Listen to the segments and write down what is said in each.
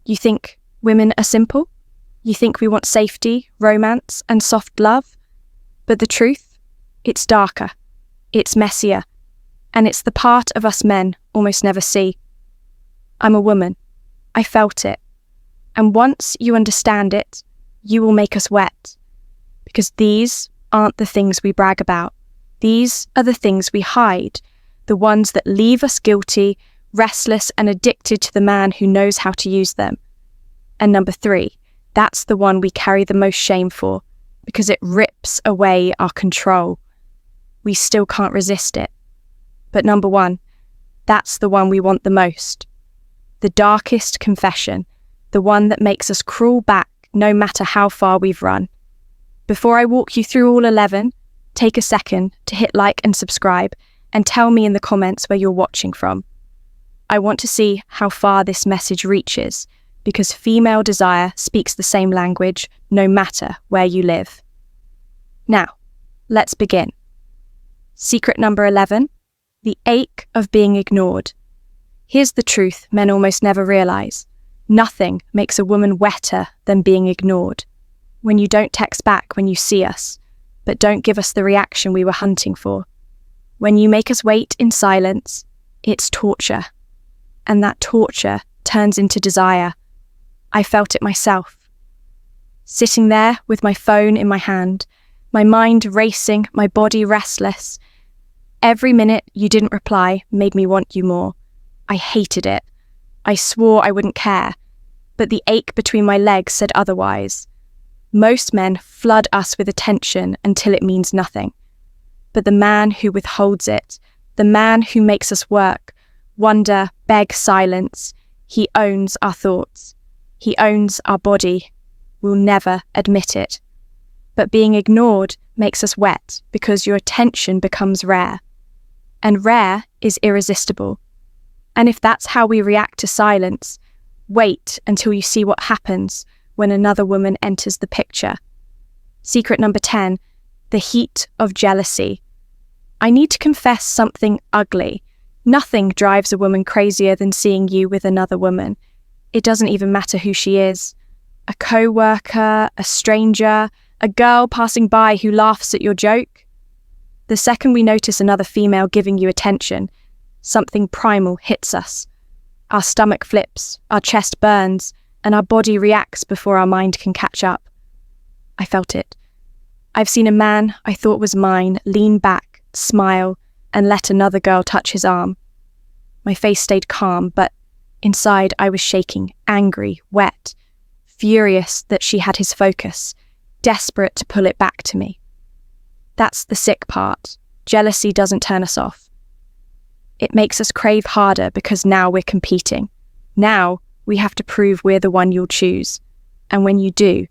You think women are simple? You think we want safety, romance, and soft love? But the truth? It's darker, it's messier, and it's the part of us men almost never see. I'm a woman. I felt it. And once you understand it, you will make us wet. Because these aren't the things we brag about. These are the things we hide, the ones that leave us guilty, restless, and addicted to the man who knows how to use them. And number 3, that's the one we carry the most shame for, because it rips away our control. We still can't resist it. But number 1, that's the one we want the most. The darkest confession, the one that makes us crawl back no matter how far we've run. Before I walk you through all 11, take a second to hit like and subscribe and tell me in the comments where you're watching from. I want to see how far this message reaches, because female desire speaks the same language no matter where you live. Now, let's begin. Secret number 11, the ache of being ignored. Here's the truth men almost never realize. Nothing makes a woman wetter than being ignored. When you don't text back when you see us, but don't give us the reaction we were hunting for. When you make us wait in silence, it's torture. And that torture turns into desire. I felt it myself. Sitting there with my phone in my hand, my mind racing, my body restless. Every minute you didn't reply made me want you more. I hated it. I swore I wouldn't care, but the ache between my legs said otherwise. Most men flood us with attention until it means nothing. But the man who withholds it, the man who makes us work, wonder, beg silence, he owns our thoughts. He owns our body. We'll never admit it. But being ignored makes us wet because your attention becomes rare. And rare is irresistible. And if that's how we react to silence, wait until you see what happens when another woman enters the picture. Secret number 10, the heat of jealousy. I need to confess something ugly. Nothing drives a woman crazier than seeing you with another woman. It doesn't even matter who she is. A co-worker, a stranger, a girl passing by who laughs at your joke. The second we notice another female giving you attention, something primal hits us. Our stomach flips, our chest burns, and our body reacts before our mind can catch up. I felt it. I've seen a man I thought was mine lean back, smile, and let another girl touch his arm. My face stayed calm, but inside I was shaking, angry, wet, furious that she had his focus, desperate to pull it back to me. That's the sick part. Jealousy doesn't turn us off. It makes us crave harder because now we're competing. Now we have to prove we're the one you'll choose. And when you do,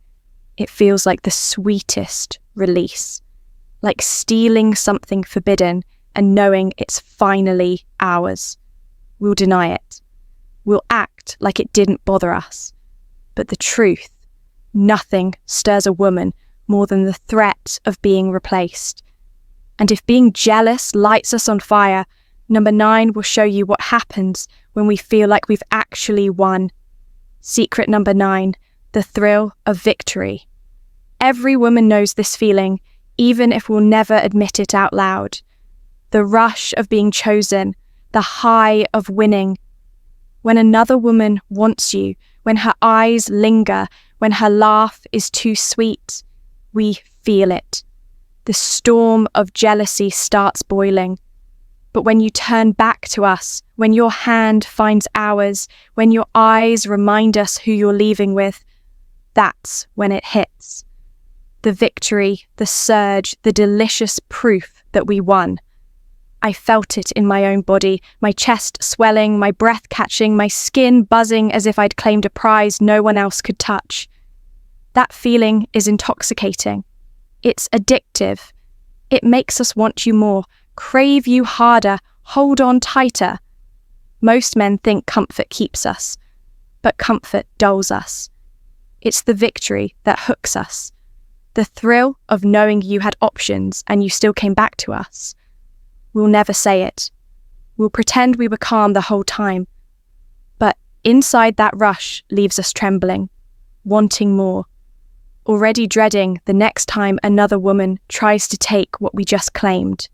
it feels like the sweetest release. Like stealing something forbidden and knowing it's finally ours. We'll deny it. We'll act like it didn't bother us. But the truth, nothing stirs a woman more than the threat of being replaced. And if being jealous lights us on fire, number 9 will show you what happens when we feel like we've actually won. Secret number 9, the thrill of victory. Every woman knows this feeling, even if we'll never admit it out loud. The rush of being chosen, the high of winning. When another woman wants you, when her eyes linger, when her laugh is too sweet, we feel it. The storm of jealousy starts boiling. But when you turn back to us, when your hand finds ours, when your eyes remind us who you're leaving with, that's when it hits. The victory, the surge, the delicious proof that we won. I felt it in my own body, my chest swelling, my breath catching, my skin buzzing as if I'd claimed a prize no one else could touch. That feeling is intoxicating. It's addictive. It makes us want you more, crave you harder, hold on tighter. Most men think comfort keeps us, but comfort dulls us. It's the victory that hooks us. The thrill of knowing you had options and you still came back to us. We'll never say it. We'll pretend we were calm the whole time. But inside that rush leaves us trembling, wanting more, already dreading the next time another woman tries to take what we just claimed.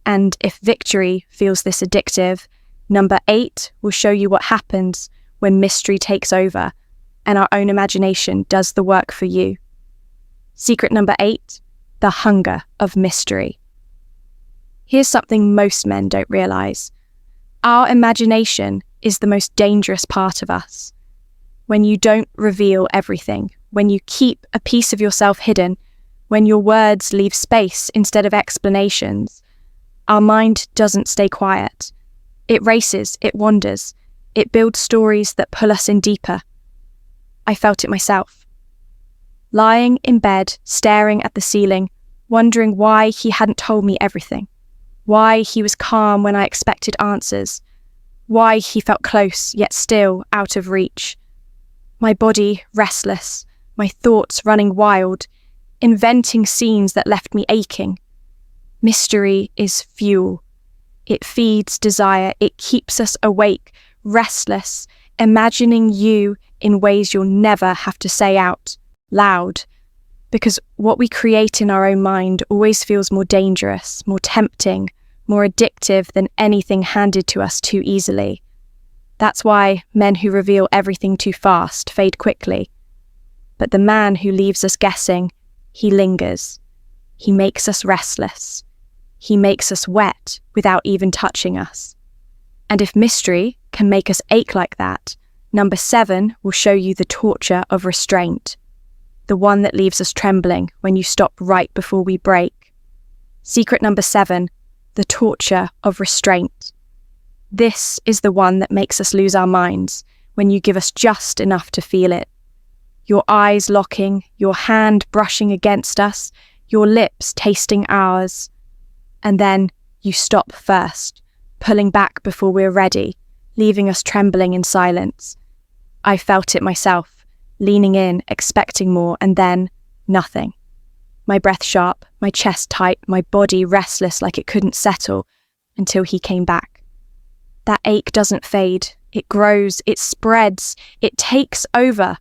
And if victory feels this addictive, number 8 will show you what happens when mystery takes over and our own imagination does the work for you. Secret number 8, the hunger of mystery. Here's something most men don't realize. Our imagination is the most dangerous part of us. When you don't reveal everything, when you keep a piece of yourself hidden, when your words leave space instead of explanations, our mind doesn't stay quiet. It races, it wanders, it builds stories that pull us in deeper. I felt it myself. Lying in bed, staring at the ceiling, wondering why he hadn't told me everything, why he was calm when I expected answers, why he felt close yet still out of reach. My body restless, my thoughts running wild, inventing scenes that left me aching. Mystery is fuel. It feeds desire. It keeps us awake, restless, imagining you in ways you'll never have to say out loud. Because what we create in our own mind always feels more dangerous, more tempting, more addictive than anything handed to us too easily. That's why men who reveal everything too fast fade quickly. But the man who leaves us guessing, he lingers. He makes us restless. He makes us wet without even touching us. And if mystery can make us ache like that, number 7 will show you the torture of restraint, the one that leaves us trembling when you stop right before we break. Secret number 7, the torture of restraint. This is the one that makes us lose our minds when you give us just enough to feel it. Your eyes locking, your hand brushing against us, your lips tasting ours. And then you stop first, pulling back before we're ready, leaving us trembling in silence. I felt it myself, leaning in, expecting more, and then nothing. My breath sharp, my chest tight, my body restless like it couldn't settle until he came back. That ache doesn't fade. It grows, it spreads, it takes over.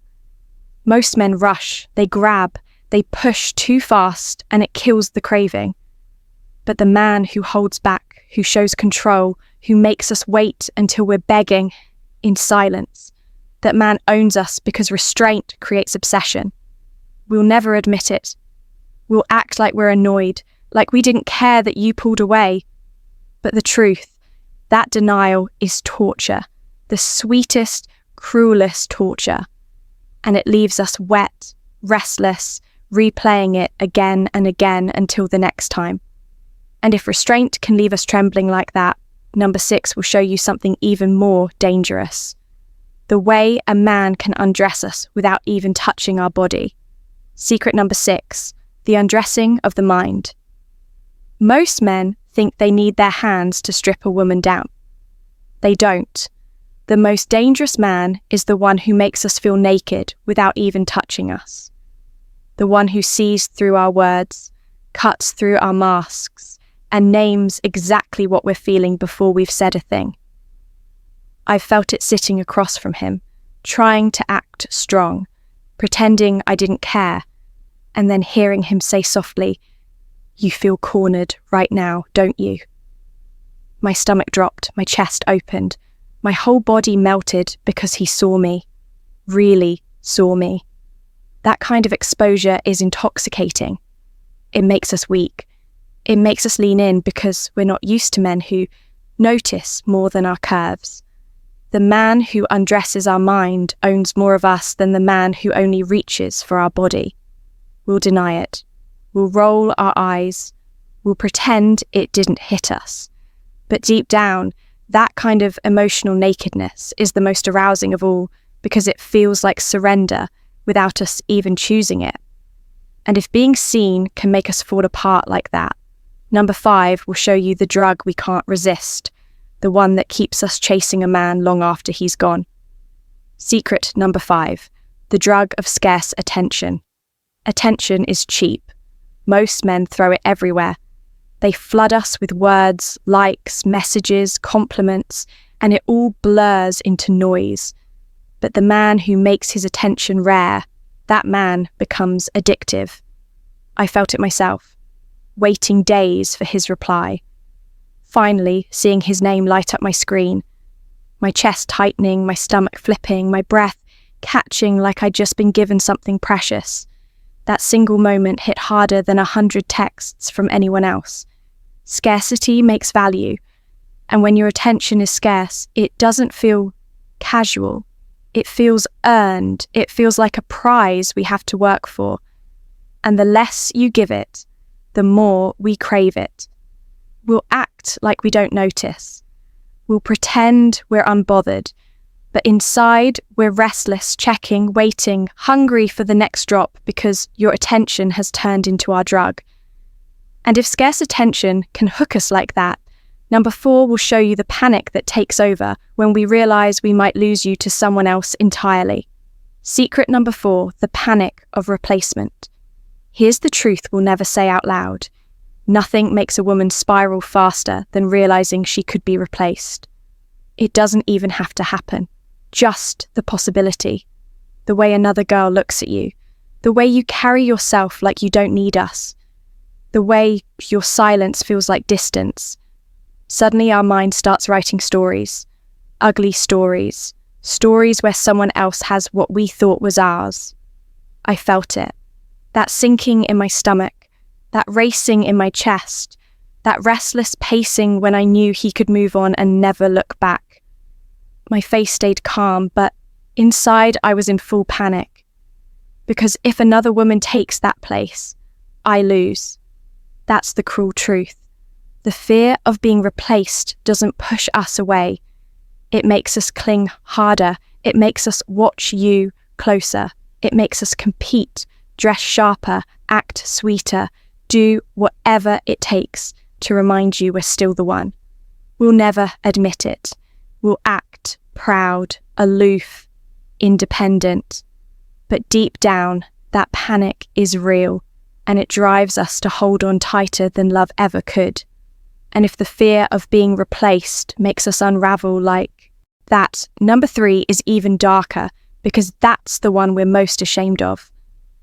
Most men rush, they grab, they push too fast, and it kills the craving. But the man who holds back, who shows control, who makes us wait until we're begging in silence, that man owns us because restraint creates obsession. We'll never admit it. We'll act like we're annoyed, like we didn't care that you pulled away. But the truth, that denial is torture, the sweetest, cruelest torture. And it leaves us wet, restless, replaying it again and again until the next time. And if restraint can leave us trembling like that, number 6 will show you something even more dangerous. The way a man can undress us without even touching our body. Secret number 6, the undressing of the mind. Most men think they need their hands to strip a woman down. They don't. The most dangerous man is the one who makes us feel naked without even touching us. The one who sees through our words, cuts through our masks, and names exactly what we're feeling before we've said a thing. I've felt it sitting across from him, trying to act strong, pretending I didn't care, and then hearing him say softly, "You feel cornered right now, don't you?" My stomach dropped, my chest opened, my whole body melted because he saw me, really saw me. That kind of exposure is intoxicating. It makes us weak. It makes us lean in because we're not used to men who notice more than our curves. The man who undresses our mind owns more of us than the man who only reaches for our body. We'll deny it. We'll roll our eyes. We'll pretend it didn't hit us. But deep down, that kind of emotional nakedness is the most arousing of all because it feels like surrender without us even choosing it. And if being seen can make us fall apart like that, number 5 will show you the drug we can't resist, the one that keeps us chasing a man long after he's gone. Secret number 5, the drug of scarce attention. Attention is cheap. Most men throw it everywhere. They flood us with words, likes, messages, compliments, and it all blurs into noise. But the man who makes his attention rare, that man becomes addictive. I felt it myself, waiting days for his reply. Finally, seeing his name light up my screen, my chest tightening, my stomach flipping, my breath catching like I'd just been given something precious. That single moment hit harder than 100 texts from anyone else. Scarcity makes value, and when your attention is scarce, it doesn't feel casual. It feels earned. It feels like a prize we have to work for. And the less you give it, the more we crave it. We'll act like we don't notice. We'll pretend we're unbothered. But inside, we're restless, checking, waiting, hungry for the next drop because your attention has turned into our drug. And if scarce attention can hook us like that, number 4 will show you the panic that takes over when we realize we might lose you to someone else entirely. Secret number 4, the panic of replacement. Here's the truth we'll never say out loud. Nothing makes a woman spiral faster than realizing she could be replaced. It doesn't even have to happen. Just the possibility. The way another girl looks at you. The way you carry yourself like you don't need us. The way your silence feels like distance. Suddenly our mind starts writing stories. Ugly stories. Stories where someone else has what we thought was ours. I felt it. That sinking in my stomach. That racing in my chest. That restless pacing when I knew he could move on and never look back. My face stayed calm, but inside I was in full panic. Because if another woman takes that place, I lose. That's the cruel truth. The fear of being replaced doesn't push us away. It makes us cling harder. It makes us watch you closer. It makes us compete, dress sharper, act sweeter, do whatever it takes to remind you we're still the one. We'll never admit it. We'll act proud, aloof, independent. But deep down, that panic is real, and it drives us to hold on tighter than love ever could. And if the fear of being replaced makes us unravel like that, number 3 is even darker, because that's the one we're most ashamed of.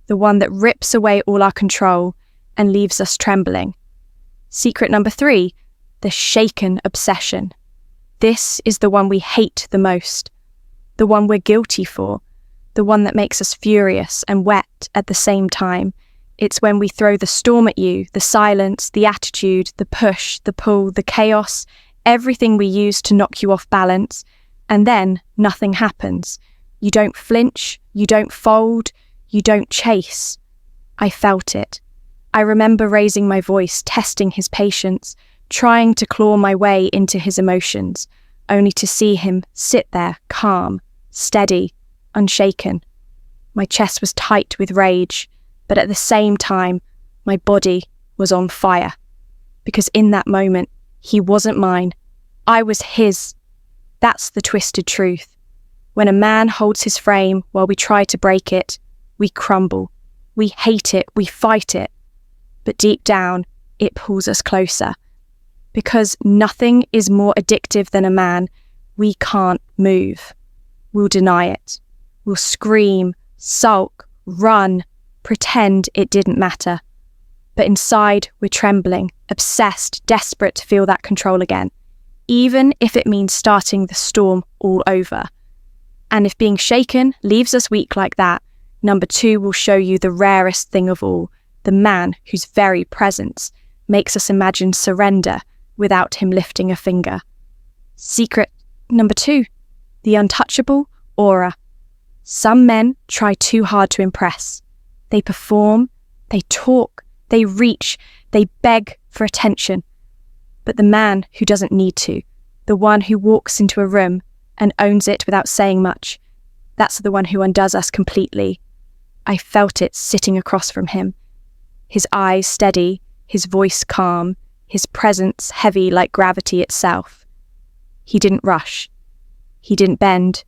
The one that rips away all our control and leaves us trembling. Secret number 3, the shaken obsession. This is the one we hate the most, the one we're guilty for, the one that makes us furious and wet at the same time. It's when we throw the storm at you, the silence, the attitude, the push, the pull, the chaos, everything we use to knock you off balance, and then nothing happens. You don't flinch, you don't fold, you don't chase. I felt it. I remember raising my voice, testing his patience, trying to claw my way into his emotions, only to see him sit there, calm, steady, unshaken. My chest was tight with rage, but at the same time, my body was on fire. Because in that moment, he wasn't mine. I was his. That's the twisted truth. When a man holds his frame while we try to break it, we crumble. We hate it, we fight it. But deep down, it pulls us closer. Because nothing is more addictive than a man, we can't move. We'll deny it. We'll scream, sulk, run, pretend it didn't matter. But inside, we're trembling, obsessed, desperate to feel that control again, even if it means starting the storm all over. And if being shaken leaves us weak like that, number 2 will show you the rarest thing of all, the man whose very presence makes us imagine surrender without him lifting a finger. Secret number 2, the untouchable aura. Some men try too hard to impress. They perform, they talk, they reach, they beg for attention. But the man who doesn't need to, the one who walks into a room and owns it without saying much, that's the one who undoes us completely. I felt it sitting across from him. His eyes steady, his voice calm, his presence heavy like gravity itself. He didn't rush. He didn't bend.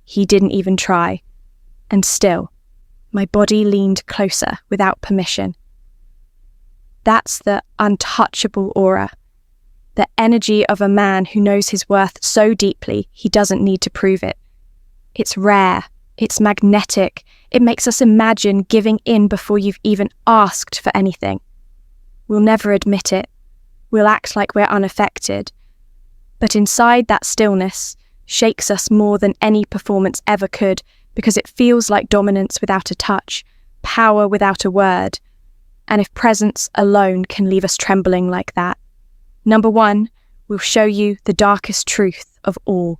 He didn't even try. And still, my body leaned closer without permission. That's the untouchable aura. The energy of a man who knows his worth so deeply he doesn't need to prove it. It's rare. It's magnetic. It makes us imagine giving in before you've even asked for anything. We'll never admit it. We'll act like we're unaffected. But inside that stillness shakes us more than any performance ever could, because it feels like dominance without a touch, power without a word. And if presence alone can leave us trembling like that, number one, we'll show you the darkest truth of all.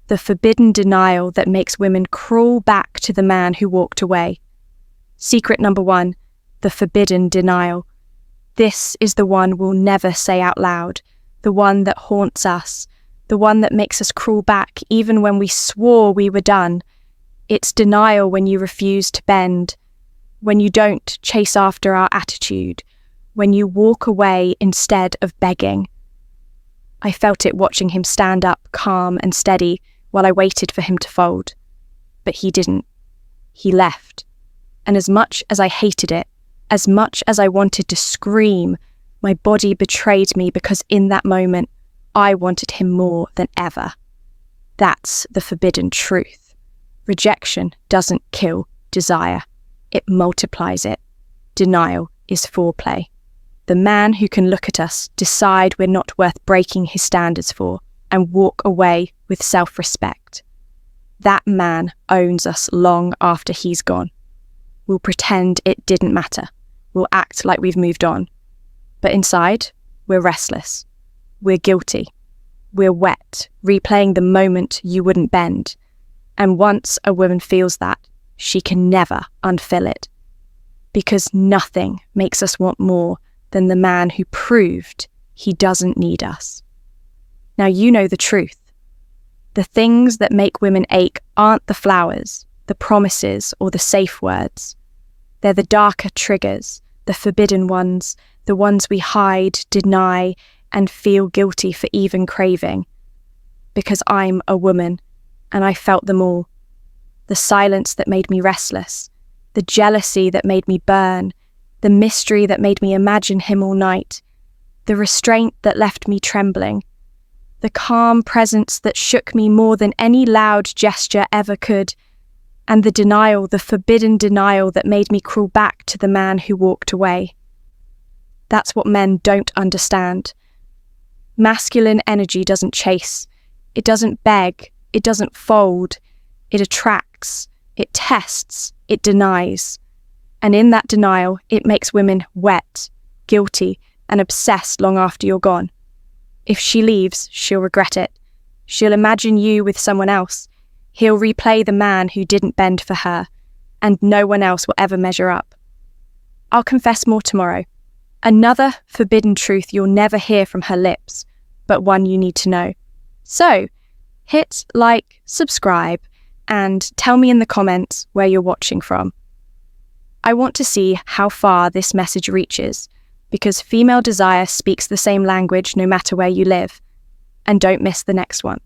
The forbidden denial that makes women crawl back to the man who walked away. Secret number one, the forbidden denial. This is the one we'll never say out loud, the one that haunts us, the one that makes us crawl back even when we swore we were done. It's denial when you refuse to bend, when you don't chase after our attitude, when you walk away instead of begging. I felt it watching him stand up, calm and steady, while I waited for him to fold. But he didn't. He left. And as much as I hated it, as much as I wanted to scream, my body betrayed me, because in that moment, I wanted him more than ever. That's the forbidden truth. Rejection doesn't kill desire. It multiplies it. Denial is foreplay. The man who can look at us, decide we're not worth breaking his standards for, and walk away with self-respect. That man owns us long after he's gone. We'll pretend it didn't matter. We'll act like we've moved on. But inside, we're restless. We're guilty. We're wet, replaying the moment you wouldn't bend. And once a woman feels that, she can never unfill it. Because nothing makes us want more than the man who proved he doesn't need us. Now you know the truth. The things that make women ache aren't the flowers, the promises, or the safe words. They're the darker triggers, the forbidden ones, the ones we hide, deny, and feel guilty for even craving. Because I'm a woman, and I felt them all. The silence that made me restless, the jealousy that made me burn, the mystery that made me imagine him all night, the restraint that left me trembling, the calm presence that shook me more than any loud gesture ever could, and the denial, the forbidden denial that made me crawl back to the man who walked away. That's what men don't understand. Masculine energy doesn't chase. It doesn't beg. It doesn't fold. It attracts. It tests. It denies. And in that denial, it makes women wet, guilty, and obsessed long after you're gone. If she leaves, she'll regret it. She'll imagine you with someone else. He'll replay the man who didn't bend for her, and no one else will ever measure up. I'll confess more tomorrow. Another forbidden truth you'll never hear from her lips, but one you need to know. So, hit like, subscribe, and tell me in the comments where you're watching from. I want to see how far this message reaches, because female desire speaks the same language no matter where you live. And don't miss the next one.